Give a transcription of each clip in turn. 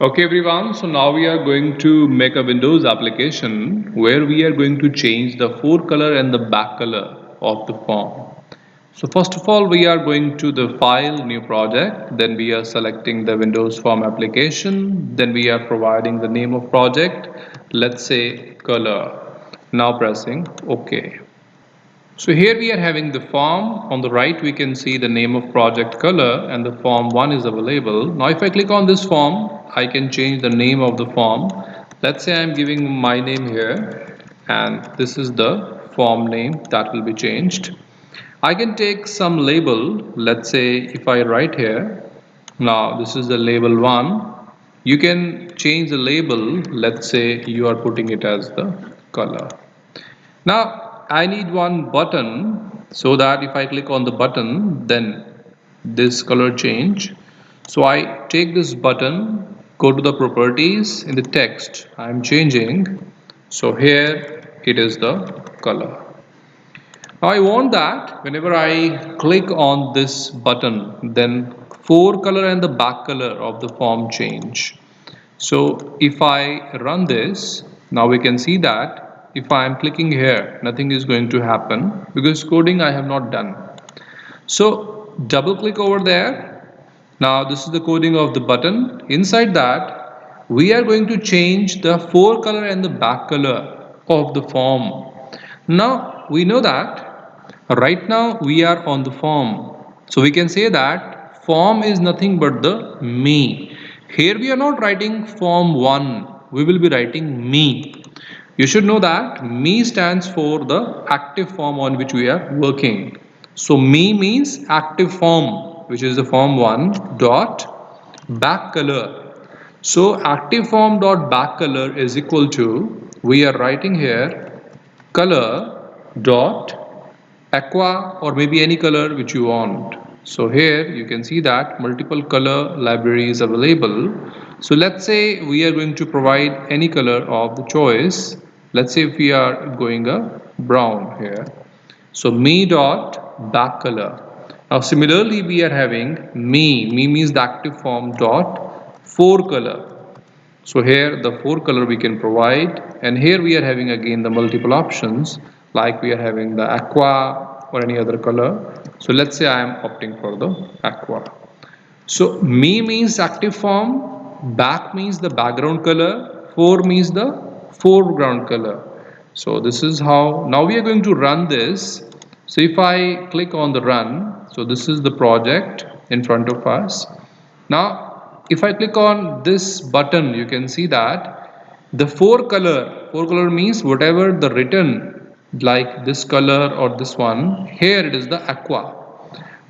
Okay everyone, so now we are going to make a Windows application where we are going to change the fore color and the back color of the form. So first of all we are going to the file new project, then we are selecting the Windows form application, then we are providing the name of project, let's say color. Now pressing OK. So here we are having the form. On the right we can see the name of project color and the form 1 is available. Now if I click on this form, I can change the name of the form. Let's say I'm giving my name here and this is the form name that will be changed. I can take some label. Let's say if I write here, now this is the label 1. You can change the label. Let's say you are putting it as the color. Now I need one button so that if I click on the button then this color change. So I take this button, go to the properties, in the text I am changing, so here it is the color. Now I want that whenever I click on this button then fore color and the back color of the form change. So if I run this, now we can see that if I am clicking here, nothing is going to happen because coding I have not done. So double click over there. Now this is the coding of the button. Inside that, we are going to change the fore color and the back color of the form. Now we know that right now we are on the form. So we can say that form is nothing but the me. Here we are not writing form 1, we will be writing me. You should know that me stands for the active form on which we are working. So me means active form, which is the form 1 dot back color. So active form dot back color is equal to, we are writing here color dot aqua or maybe any color which you want. So here you can see that multiple color library is available. So let's say we are going to provide any color of the choice. Let's say if we are going a brown here. So me dot back color. Now similarly we are having me means the active form dot fore color. So here the fore color we can provide, and here we are having again the multiple options, like we are having the aqua or any other color. So let's say I am opting for the aqua. So me means active form, back means the background color, fore means the foreground color. So this is how, now we are going to run this. So if I click on the run, so this is the project in front of us. Now if I click on this button, you can see that the fore color means whatever the written, like this color or this one, here it is the aqua.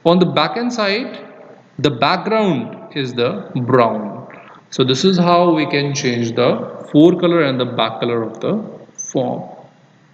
On the back end side, the background is the brown. So this is how we can change the fore color and the back color of the form.